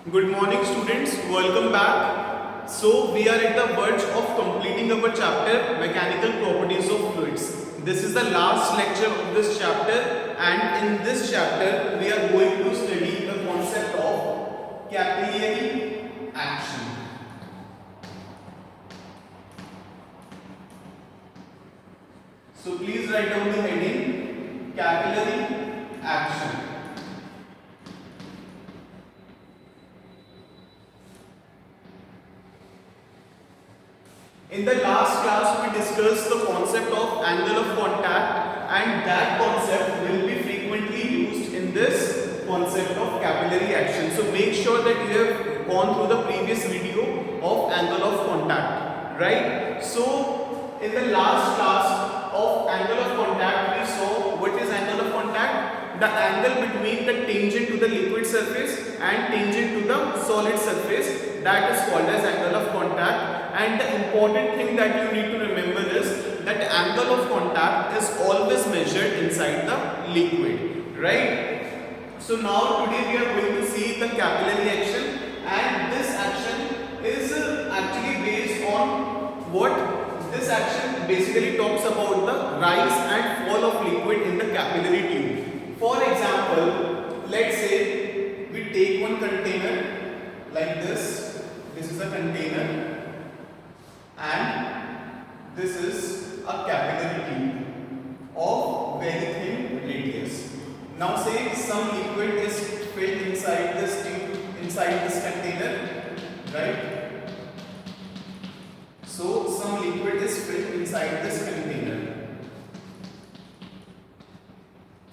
Good morning students, welcome back. So we are at the verge of completing our chapter Mechanical Properties of Fluids. This is the last lecture of this chapter, and in this chapter we are going to study the concept of capillary action. So please write down the heading capillary action. In the last class we discussed the concept of angle of contact, and that concept will be frequently used in this concept of capillary action. So make sure that you have gone through the previous video of angle of contact, right? So in the last class of angle of contact we saw what is angle of contact? The angle between the tangent to the liquid surface and tangent to the solid surface, that is called as angle of contact. And the important thing that you need to remember is that angle of contact is always measured inside the liquid, right? So now today we are going to see the capillary action, and this action is actually based on what? This action basically talks about the rise and fall of liquid in the capillary tube. For example, let's say we take one container like this. This is a container and this is a capillary tube of very thin radius. Now say some liquid is filled inside this tube, inside this container, right? So some liquid is filled inside this container.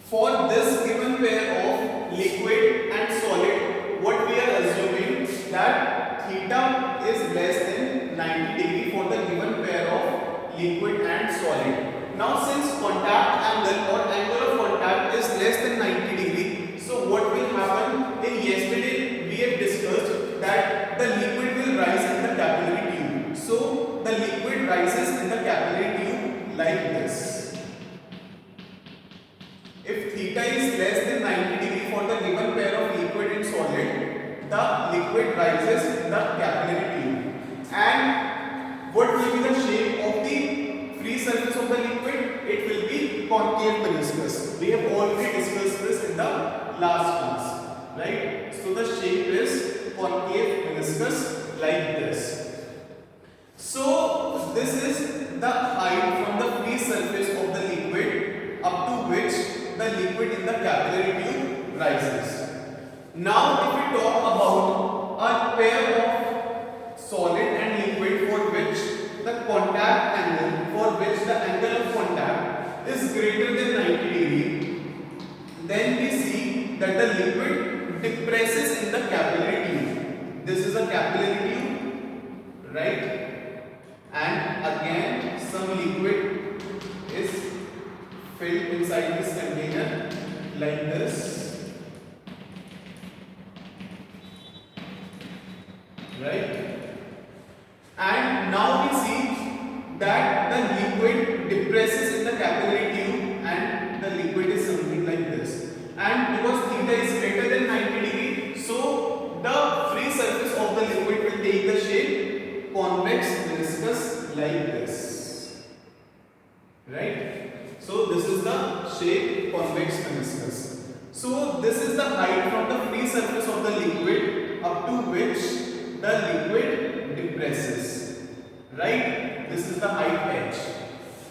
For this given pair of liquid and solid, what we are assuming that theta is less than 90 degree for the given pair of liquid and solid. Now since contact angle or angle of contact is less than 90 degree, so what will happen? In yesterday we have discussed that the liquid will rise in the capillary tube. So the liquid rises in the capillary tube like this. If theta is less than 90 degree for the given pair of liquid and solid, the liquid rises in the capillary tube. And what will be the shape of the free surface of the liquid? It will be concave meniscus. We have already discussed this in the last class, right? So the shape is concave meniscus like this. So this is the height from the free surface of the liquid up to which the liquid in the capillary tube rises. Now if we talk about a pair of solid and liquid for which the contact angle, for which the angle of contact is greater than 90 degree, then we see that the liquid depresses in the capillary tube. This is a capillary tube, right? And again some liquid is filled inside this container like this, right? And now we see that the liquid depresses in the capillary tube and the liquid is something like this. And because theta is greater than 90 degree, so the free surface of the liquid will take the shape convex meniscus like this, right? So this is the shape convex meniscus. So this is the height from the free surface of the liquid up to which the liquid depresses, right? This is the height h.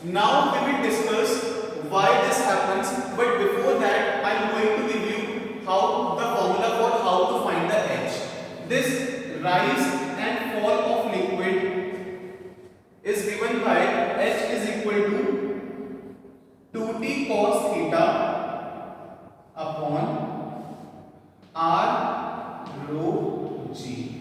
Now we will discuss why this happens, but before that I am going to give you how the formula for how to find the h. This rise and fall of liquid is given by h is equal to 2t cos theta upon r rho g.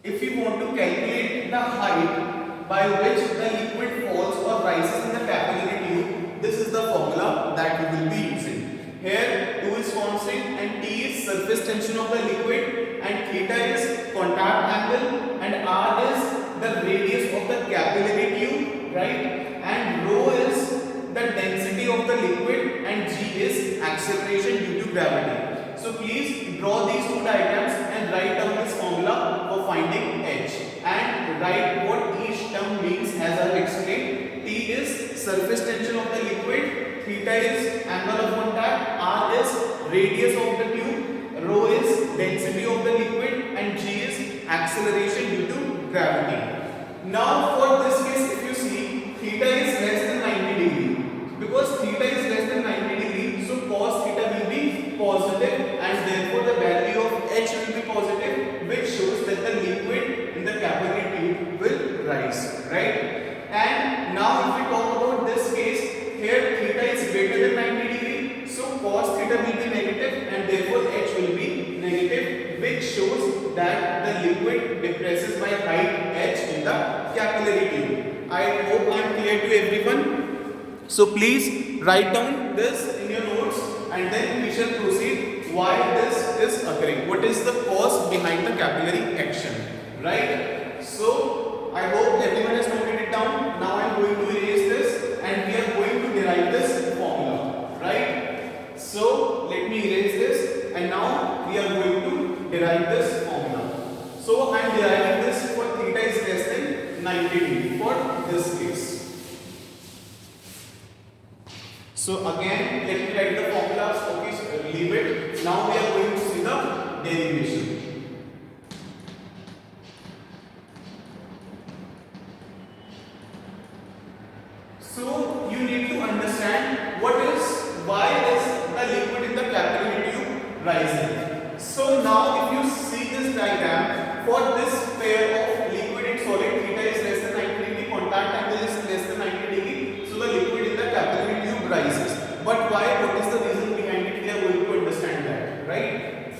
If you want to calculate the height by which the liquid falls or rises in the capillary tube, this is the formula that we will be using. Here 2 is constant and t is surface tension of the liquid and theta is contact angle and r is the radius of the capillary tube, right? And rho is the density of the liquid and g is acceleration due to gravity. So So please draw these two diagrams and write down this formula for finding H and write what each term means as I have explained. T is surface tension of the liquid, theta is angle of contact, R is radius of the tube, rho is density of the liquid, and G is acceleration due to gravity. Now for this case, if you see, theta is less than 90 degree. Because theta is less than 90 degree, so cos theta will be positive and therefore the value of H will be positive, which shows that the liquid in the capillary tube will rise, right? And now if we talk about this case, here theta is greater than 90 degree, so cos theta will be negative and therefore H will be negative, which shows that the liquid depresses by height H in the capillary tube. I hope I am clear to everyone. So please write down this in your notes and then we shall proceed why this is occurring. What is the cause behind the capillary action, right? So I hope everyone has noted it down. Now I am going to erase this and we are going to derive this formula, right? So let me erase this and now we are going to derive this formula. So I am deriving this for theta is less than 90 degree for this case. So again, let me write the formulas. Okay, so leave it. Now we are going to see the derivation. So you need to understand why is the liquid in the capillary tube rising. So now if you see this diagram, for this pair of liquid and solid, theta is less than 90 degree, contact angle is less than 90 degree. So the liquid in the capillary tube rises. But why? What is the reason behind it? We are going to understand that, right?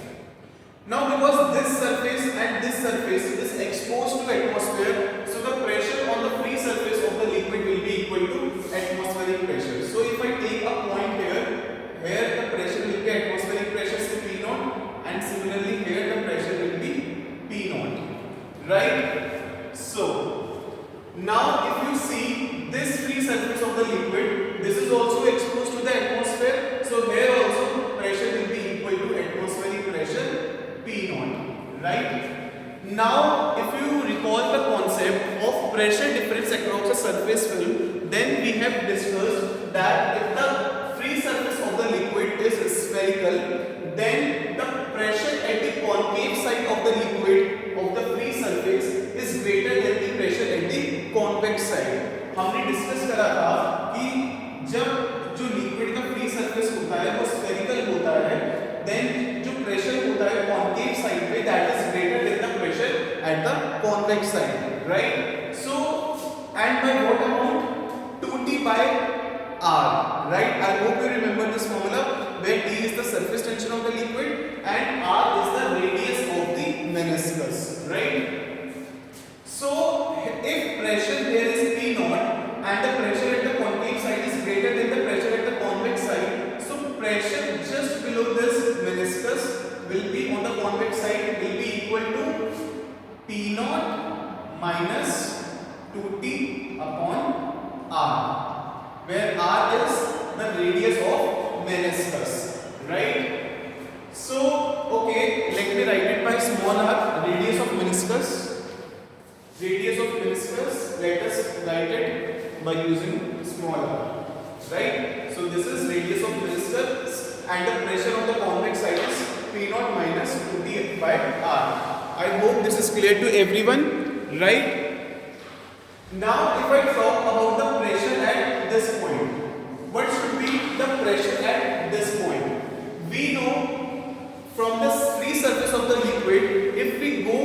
Now because this surface and this surface is exposed to atmosphere, so the pressure on the free surface of the liquid will be equal to atmospheric pressure. So if I take a point here the pressure will be atmospheric pressure, say P0, and similarly here the pressure will be P0, right? So now if you see this free surface of the liquid, this is also exposed to the atmosphere, so here also pressure will be equal to atmospheric pressure P0, right? Now if you recall the concept of pressure difference across a surface film, then we have discussed that if the free surface of the liquid is spherical, then the pressure at the concave side of the liquid of the free surface is greater than the pressure at the convex side. हमने discuss करा था कि जब जो liquid का free surface होता है वो स्फेरिकल होता है, देन जो प्रेशर होता है कॉन्केव साइड पे that is greater than the pressure at the convex side, right? So and by what amount 2t by r, right? I hope you remember this formula where t is the surface tension of the liquid and r is the radius of the meniscus, right? So if pressure there is P0 and the pressure at the concave side is greater than the pressure at the convex side, so pressure just below this meniscus will be on the convex side will be equal to P0 minus 2t upon r, where r is the radius of meniscus, right? So okay, let me write it by small r, radius of meniscus. Radius of meniscus, let us write it by using small r, right? So this is radius of meniscus and the pressure on the convex side is P0 minus 2t by r. I hope this is clear to everyone, right? Now if I talk about the pressure at this point, what should be the pressure at this point? We know from the free surface of the liquid, if we go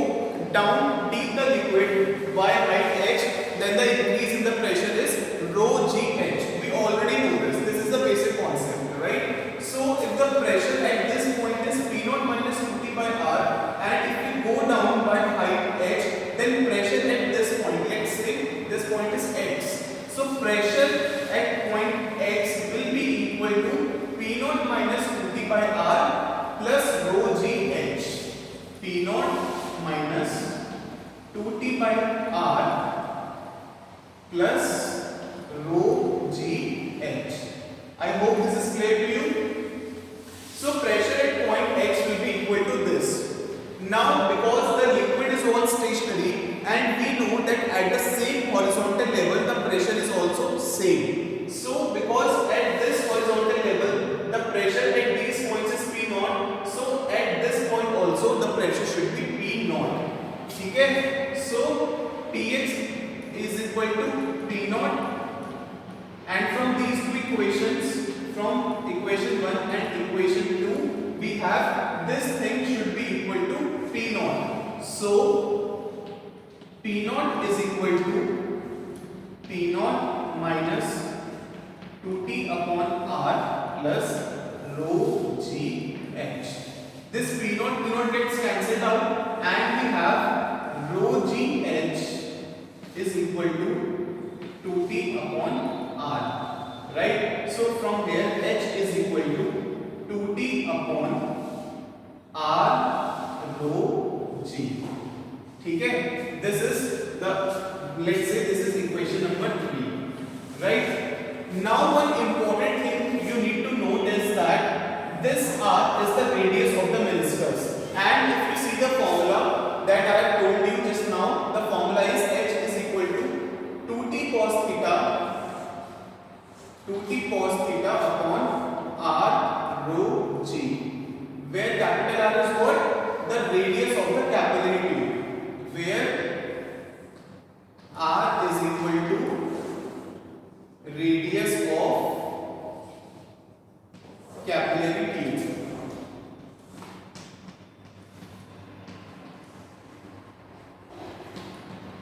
down deep the liquid by height h, then the increase in the pressure is rho g h. We already know this. This is the basic concept, right? So if the pressure at this point is P0 minus 2t by r, and if we go down by height h, then pressure at this point, let's say this point is x. So pressure at point x will be equal to P0 minus 2t by r plus rho g h. P0 minus 2t by r plus rho g h. I hope this is clear to you. So pressure at point x है, so Px is equal to P naught, and from these two equations, from equation 1 and equation 2, we have this thing should be equal to P naught. So P naught is equal to P naught minus 2t upon r plus rho g h. This P naught gets cancelled out, and we have rho g h is equal to 2t upon r, right? So from here h is equal to 2t upon r rho g. ठीक है, this is the, let's say this is equation number 3, right? Now one important thing you need to note is that this r is the radius of the meniscus, and if you see the formula that I have told you just now, the formula is h is equal to 2t cos theta upon r rho g, where capital R is what? The radius of the capillary tube, where r is equal to radius of capillary tube.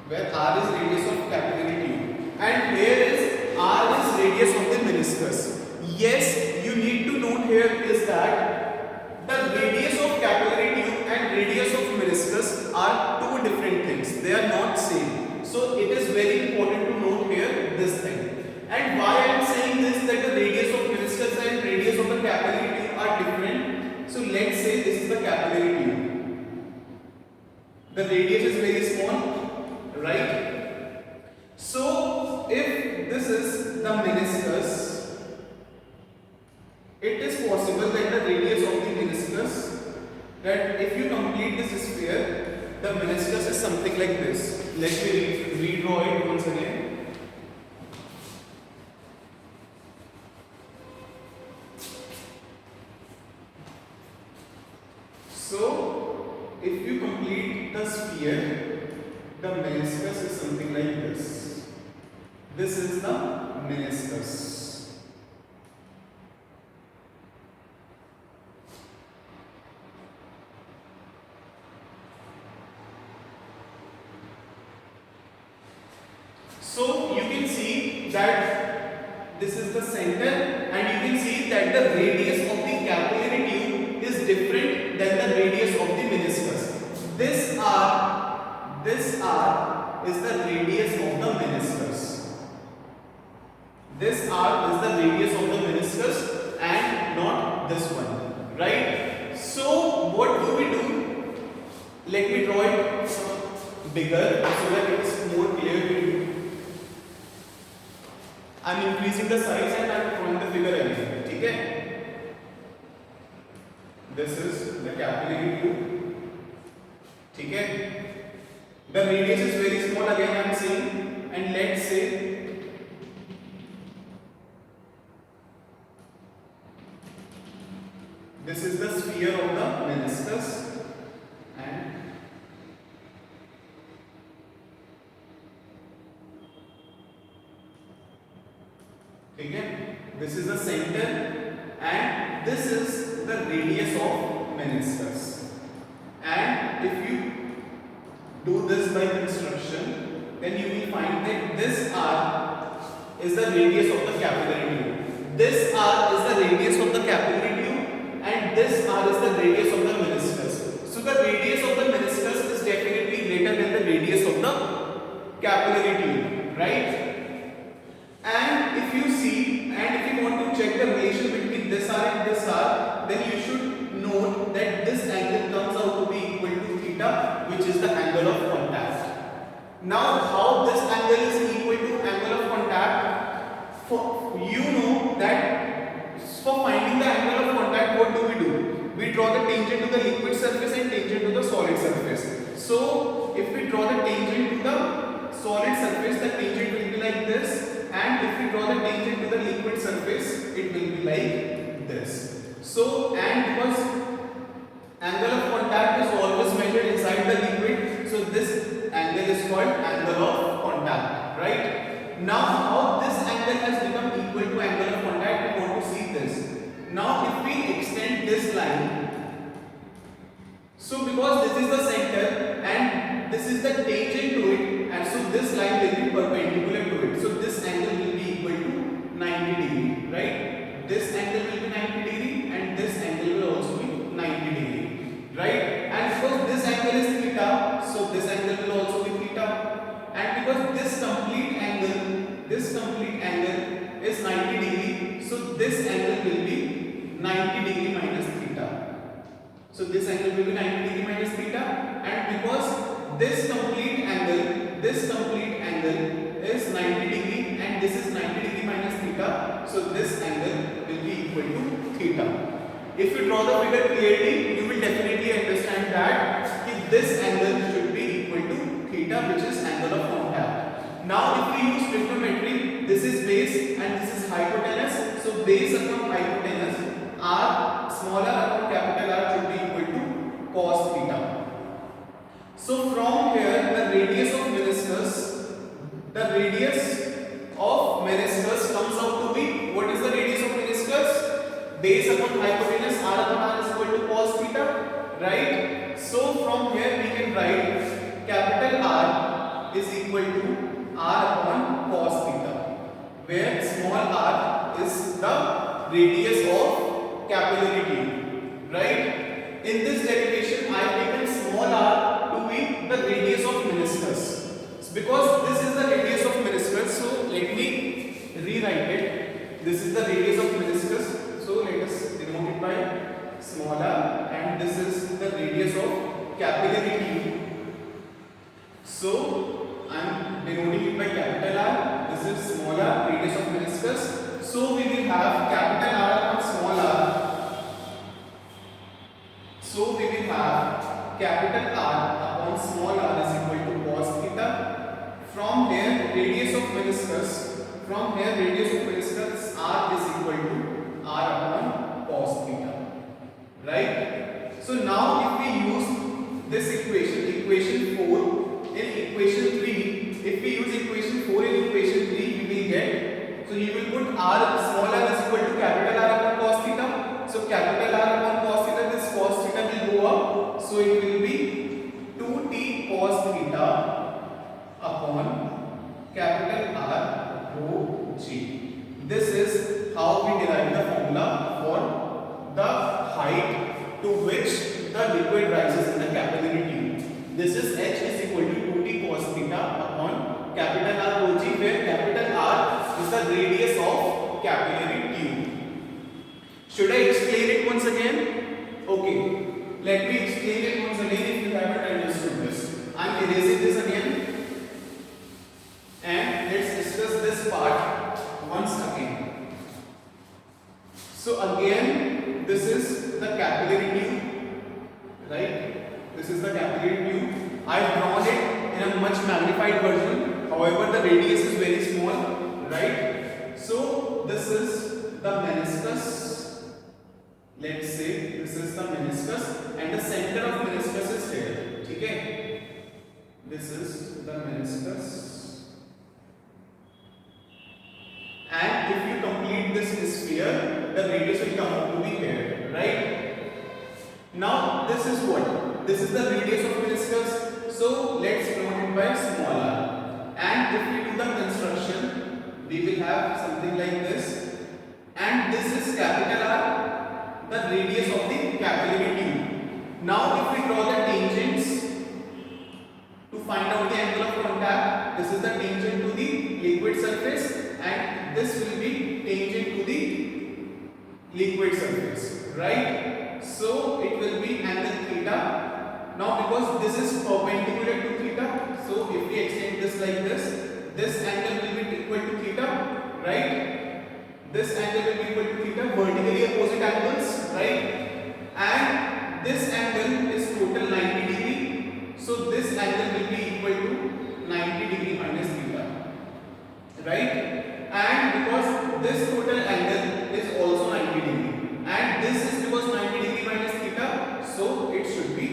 Where r is radius of capillary tube, and here is r is radius of the meniscus. Yes, you need to note here is that the radius of capillary tube and radius of meniscus are two different things. They are not same. So it is very important to note here this thing. And why I am saying this, that the radius of meniscus and radius of the capillary tube are different. So let's say this is the capillary tube. The radius is very small, right? So if this is the meniscus, it is possible that the radius of the meniscus, that if you complete this sphere, the meniscus is something like this. Let me redraw it once again. So if you complete the sphere, the meniscus is something like this. This is the meniscus. So you can see that this is the center, and you can see that the radius of the capillary tube is different than the radius of the meniscus. This r is the radius of the meniscus. This r is the radius of the meniscus and not this one, right? So what do we do? Let me draw it bigger so that it is more clear to you. I am increasing the size and I am drawing the figure again. ठीक है? This is the capillary tube. ठीक है? The radius is very small again I am saying, and let's say this is the sphere of the meniscus, and ठीक है, this is the center, and this is the radius of meniscus. And if you do this by construction, then you will find that this r is the radius of the capillary tube. This r is the radius of the capillary tube, and this r is the radius of the meniscus. So the radius of the meniscus is definitely greater than the radius of the capillary tube, right? And if you see, and if you want to check the relation between this r and this r, then you should note that this angle comes out to be equal to theta, which is the angle of contact. Now how this angle is equal to angle of contact? For you know that for finding the angle of contact, what do? We draw the tangent to the liquid surface and tangent to the solid surface. So if we draw the tangent to the solid surface, the tangent will be like this, and if we draw the tangent to the liquid surface, it will be like this. So, and because angle of contact is always measured inside the liquid, so this Now how this angle has become equal to angle of contact, we want to see this. Now if we extend this line, so because this is the center and this is the tangent to it, and so this line will be perpendicular to it. So this angle will be equal to 90 degree, right? This angle will be 90 degree and this angle will also be 90 degree, right? And because this angle is theta, so this angle will also be theta. And because this complete angle is 90 degree, so this angle will be 90 degree minus theta. So this angle will be 90 degree minus theta, and because this complete angle is 90 degree and this is 90 degree minus theta, so this angle will be equal to theta. If you draw the figure clearly, you will definitely understand that this angle should be equal to theta, which is angle of contact. Now if we use trigonometry, this is base and this is hypotenuse, so base upon hypotenuse, r smaller upon capital R should be equal to cos theta. So from here the radius of meniscus comes out to be, what is the radius of meniscus? Base upon hypotenuse, r upon r is equal to cos theta, right? So from here we can write capital R is equal to r upon cos theta, where small r is the radius of capillary tube, right? In this derivation, I have taken small r to be the radius of meniscus. So because this is the radius of meniscus, so let me rewrite it. This is the radius of meniscus, so let us denote it by small r, and this is the radius of capillary tube. So I am denoting it by capital R. This is small r, radius of meniscus. So we will have capital R upon small r. So we will have capital R upon small r is equal to cos theta. From here radius of meniscus r is equal to r upon cos theta, right? So now if we use this equation 4 in equation 3, if we use equation 4 in equation 3, we will get, so you will put r small r is equal to capital R upon cos theta. So capital R upon cos theta, this cos theta will go up, so it will be 2t cos theta upon capital R rho g. This is how we derive the formula for the height to which the liquid rises in the capillary tube. This is h is equal to 2t cos theta upon capital R rho g, where capital R is the radius of capillary tube. Should I explain it once again? Okay, let me explain it once again if you haven't understood this. I am erasing this again and let's discuss this part once again. So again, this is the capillary tube, right? This is the capillary tube. I have drawn it in a much magnified version. However, the radius is very small, right? So this is the meniscus. Let's say this is the meniscus and the center of meniscus is here. Okay? This is the meniscus. And if you complete this sphere, the radius will come out to be here, right? Now this is what? This is the radius of meniscus. So let's denote it by small r. And if we do the construction, we will have something like this. And this is capital R, the radius of the capillary tube. Now if we draw the tangents to find out the angle of contact, this is the tangent to the liquid surface and this will be tangent to the liquid surface, right? So it will be angle theta. Now because this is perpendicular to theta, so if we extend this like this angle will be equal to theta, right? This angle will be equal to theta, vertically opposite angles, right? And this angle is total 90 degree. So this angle will be equal to 90 degree minus theta, right? And because this total angle is also 90 degree and this is because 90 degree minus theta, so it should be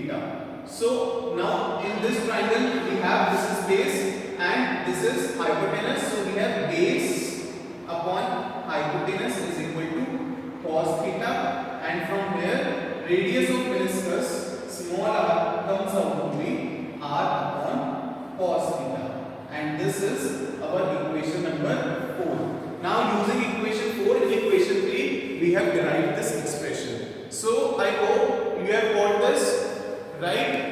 theta. So now in this triangle we have this is base and this is hypotenuse, so we base upon hypotenuse is equal to cos theta, and from here radius of meniscus small r comes out to be r upon cos theta, and this is our equation number 4. Now using equation 4 and equation 3 we have derived this expression. So I hope you have got this right.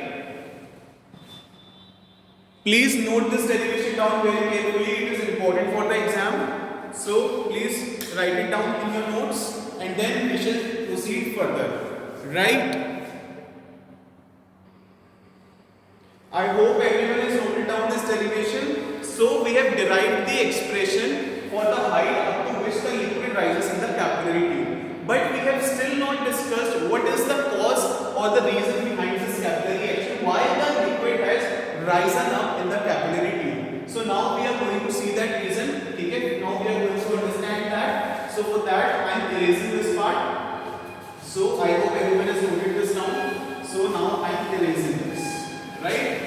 Please note this derivation down very carefully, it is important for the exam. So please write it down in your notes and then we shall proceed further. Right? I hope everyone has noted down this derivation. So we have derived the expression for the height up to which the liquid rises in the capillary tube. But we have still not discussed what is the cause or the reason behind this capillary action, why the liquid has risen up in the capillary tube. So now we are going to see that reason. Okay? Now we are going to understand that. So for that I am erasing this part. So I hope everyone has noted this down. So now I am erasing this. Right?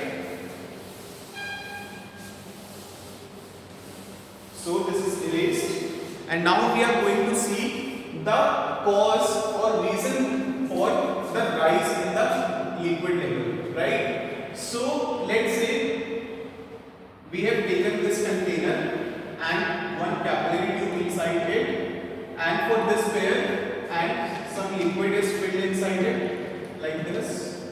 So this is erased. And now we are going to see the cause or reason for the rise in the liquid level. Right? So let's say we have taken this container and one capillary tube inside it, and for this pair and some liquid is filled inside it like this,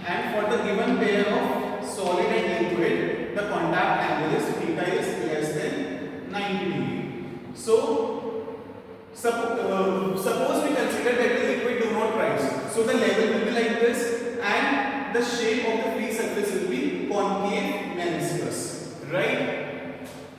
and for the given pair of solid and liquid the contact angle is theta is less than 90 degree. So suppose we consider that the liquid do not rise, so the level will be like this and the shape of the free surface will be concave meniscus, right?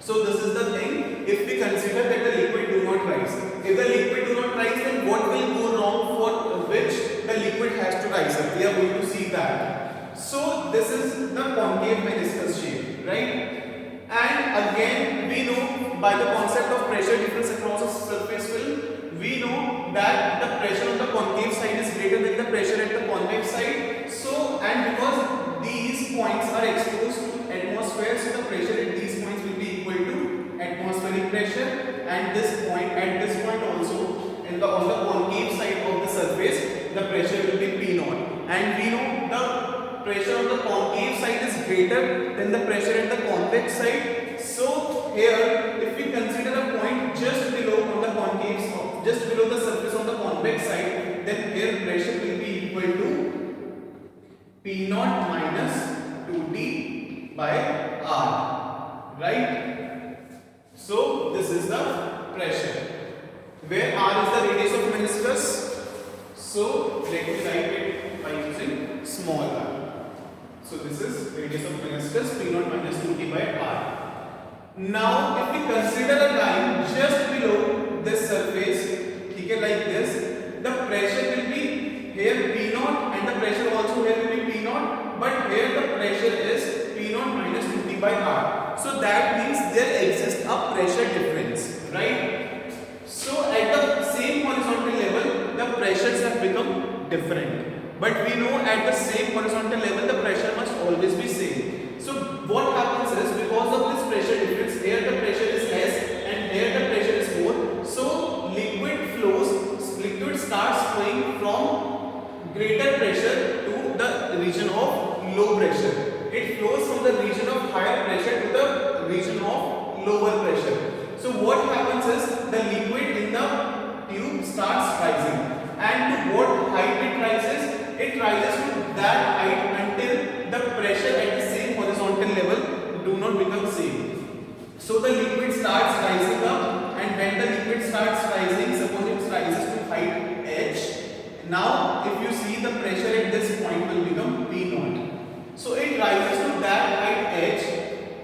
So this is the thing, if we consider that the liquid do not rise. If the liquid do not rise, then what will go wrong for which the liquid has to rise up? We are going to see that. So this is the concave meniscus shape, right? And again we know by the concept of pressure difference across a surface film, we know that the pressure on the concave side is greater than the pressure at the convex side. So, and because these points are exposed to atmosphere, so the pressure at these points will be equal to atmospheric pressure, and this point at this point also on the concave side of the surface the pressure will be P naught, and we know the pressure on the concave side is greater than the pressure at the convex side. So here if we consider a point just below on the concave, just below the surface on the convex side, then here pressure will be equal to P naught minus 2T by R, right? So this is the pressure, where R is the radius of meniscus. So let me write it by using small r. So this is radius of meniscus, P naught minus 2T by R. Now if we consider a line just below this surface, okay, like this, the pressure will be here P naught and the pressure also here will be P naught, but here the pressure is P naught minus 2T by R. So that means there exists a pressure difference, right? So at the same horizontal level the pressures have become different, but we know at the same horizontal level the pressure must always be same. So what happens is, because of this pressure difference, here the pressure is less and here the pressure is more, so liquid starts flowing from greater pressure to the region of low pressure. It flows from the region of higher pressure to the region of lower pressure. So what happens is, the liquid in the tube starts rising, and to what height it rises? It rises to that height until the pressure at the same horizontal level do not become same. So the liquid starts rising up, and when the liquid starts rising, suppose it rises to height h, now if you see the pressure at this point will become P naught. So it rises to that height h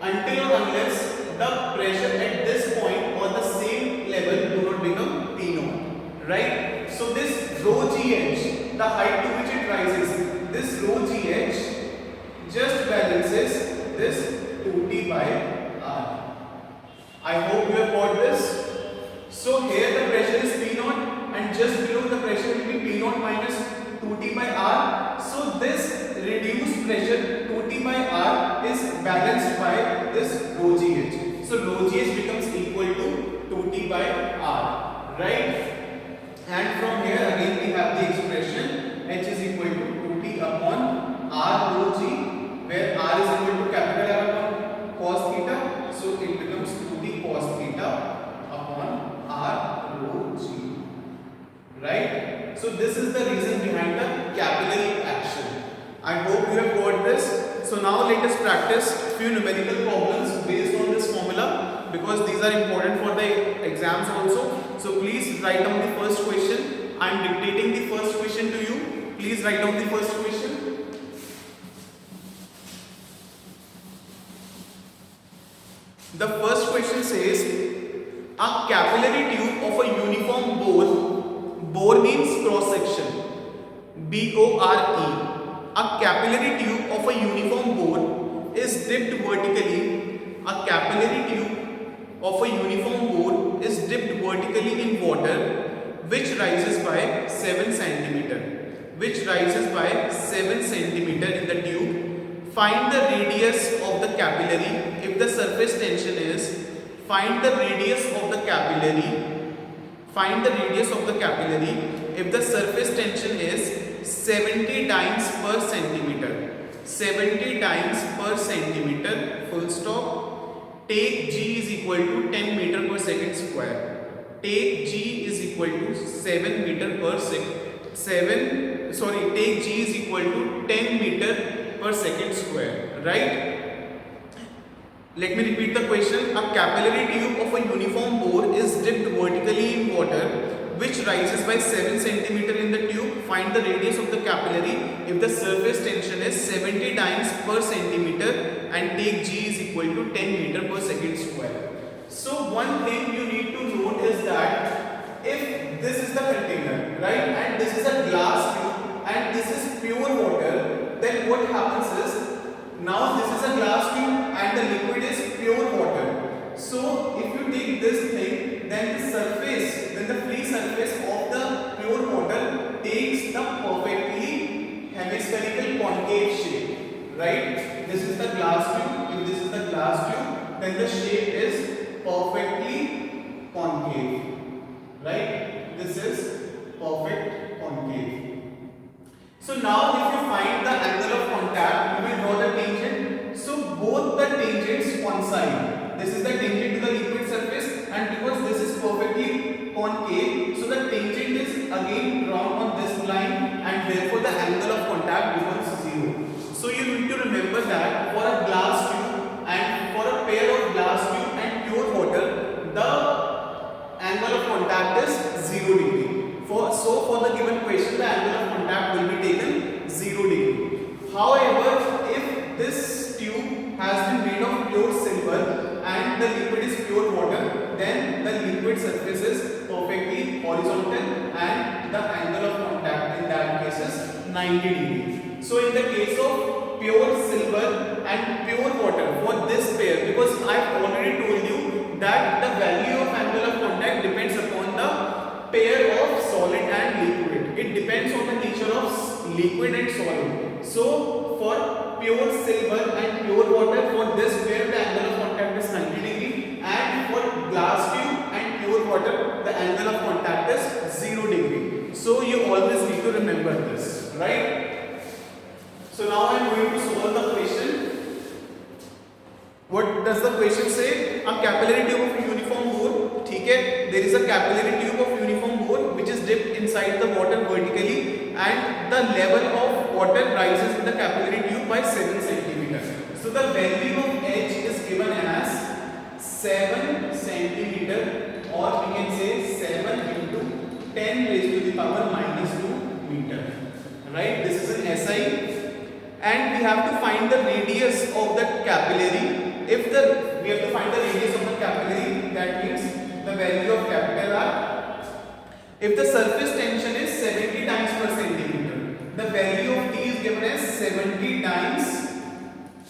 until or unless the pressure at this point or the same level do not become P naught, right? So this rho gh, the height to which it rises, this rho gh just balances this 2T by R. I hope you have got this. So here the pressure is P naught and just below the pressure will be P naught minus 2T by R. So this reduced pressure 2T by R is balanced by this rho gh. So rho gh becomes equal equal to 2T by R, right? And from here again we have the expression H is equal to 2T upon R rho G, where R is equal to capital R upon cos theta, so it becomes 2T cos theta upon R rho G, right? So this is the reason behind the capillary action. I hope you have got this. So now let us practice few numerical problems based on this formula, because these are important for the exams also. So please write down the first question. I am dictating the first question to you. Please write down the first question. The first question says, a capillary tube of a uniform bore means cross section, BORE. A capillary tube of a uniform bore is dipped vertically. A capillary tube of a uniform bore is dipped vertically in water, which rises by 7 centimeter. Which rises by 7 centimeter in the tube. Find the radius of the capillary if the surface tension is. Find the radius of the capillary. Find the radius of the capillary if the surface tension is 70 dynes per centimeter. 70 dynes per centimeter, full stop. Take G is equal to 10 meter per second square. Take G is equal to 7 meter per second. Take G is equal to 10 meter per second square, right? Let me repeat the question. A capillary tube of a uniform bore is dipped vertically in water, which rises by 7 centimeter in the tube. Find the radius of the capillary if the surface tension is 70 dynes per centimeter and take G is equal to 10 meter per second square. So one thing you need to note is that if this is the container, right, and this is a glass tube and this is pure water, then what happens is, now this is a glass tube and the liquid is pure water. So if you take this thing, then the surface, then the free surface of the pure water takes the perfectly hemispherical concave shape, right? This is the glass tube. If this is the glass tube, then the shape is perfectly concave, right? This is perfect concave. So now if you find the angle of contact, you will draw the tangent. So both the tangents coincide. This is the tangent to the liquid surface, and because this is perfectly concave, so the tangent is again drawn on this line, and therefore the angle of contact becomes 0. So you need to remember that for a glass tube and for a pair of glass tube and pure water, the angle of contact is 0 degree. So for the given question, the angle of contact will be taken 0 degree. However, if this tube has been made of pure silver and the liquid is pure water, then the liquid surface is perfectly horizontal and the angle of contact in that case is 90 degree. So in the case of pure silver and pure water, for this pair, because I have already told you that the value of angle of contact depends upon the pair of solid and liquid. It depends on the nature of liquid and solid. So for pure silver and pure water, for this pair the angle of contact is 90 degree, and for glass tube and pure water the angle of contact is 0 degree. So you always need to remember this, right? So now I am going to solve the question. What does the question say? A capillary tube of a uniform bore. Okay, there is a capillary tube of uniform bore which is dipped inside the water vertically, and the level of water rises in the capillary tube by 7 centimeter. So the value of H is given as 7 centimeter, or we can say 7 into 10 raised to the power minus 2 meter. Right? This is an SI, and we have to find the radius of the capillary. We have to find the radius of the capillary, that means the value of capital R. If the surface tension is 70 dynes per centimeter, the value of T is given as 70 dynes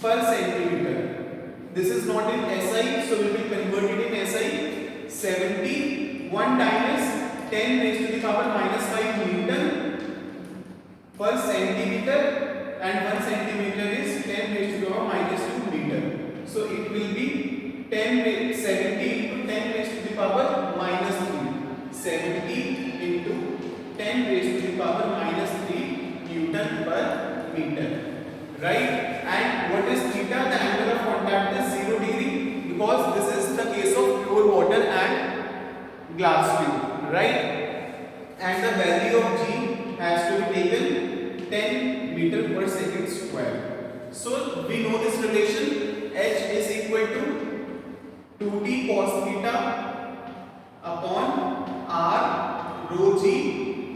per centimeter. This is not in SI, so we will convert it in SI. 70, 1 dyne is 10 raised to the power minus 5 Newton per centimeter, and 1 centimeter is 10 raised to the power minus 2 meter. So it will be 70 into 10 raised to the power minus 3. 70 into 10 raised to the power minus 3 Newton per meter. Right? And what is theta? The angle of contact is 0 degree, because this is the case of pure water and glass tube. Right? And the value of G has to be taken 10 meter per second square. So we know this relation, H is equal to 2t cos theta upon R rho G.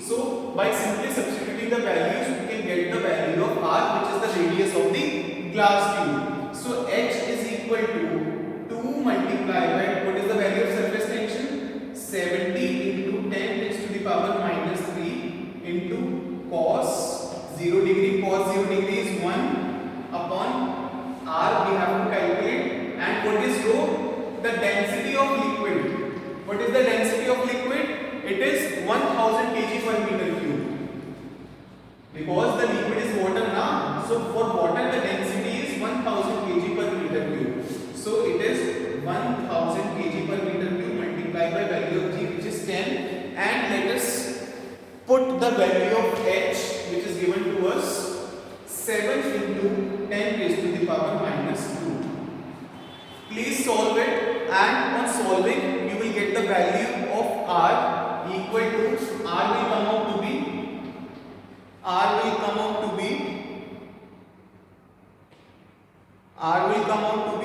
So by simply substituting the values, we can get the value of R, which is the radius of the glass tube. So H is equal to 2 multiplied by, what is the value of surface tension? 70 into 10 raised to the power minus 3 into cos 0 degree. Cos 0 degree is 1 upon R, we have to calculate. And what is rho? The density of liquid. What is the density of liquid? It is 1000 kg per meter cube. Because the liquid is water now. So for water the density is 1000 kg per meter cube. So it is 1000 kg per meter cube multiplied by value of G, which is 10. And let us put the value of H, which is given to us, 7 into 10 raised to the power minus 2. Please solve it, and on solving you will get the value of R equal to, R will come out to be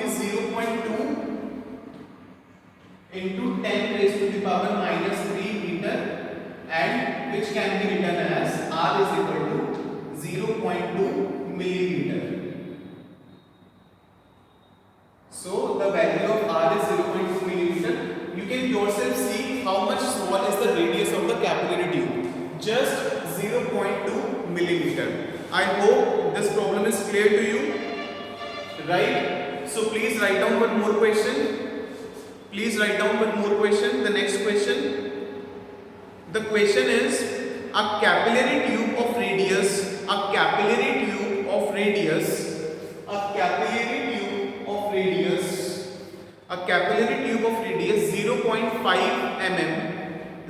0.2 into 10 raised to the power minus 3 meter, and which can be written as R is equal to 0.2 millimeter. So the value of R is 0.2 millimeter. You can yourself see how much small is the radius of the capillary tube. Just 0.2 millimeter. I hope this problem is clear to you. Right? So please write down one more question. The next question. The question is, a capillary tube of radius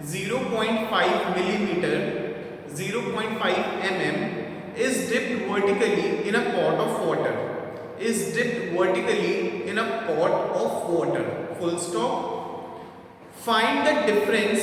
0.5 millimeter, 0.5 mm is dipped vertically in a pot of water. Full stop. Find the difference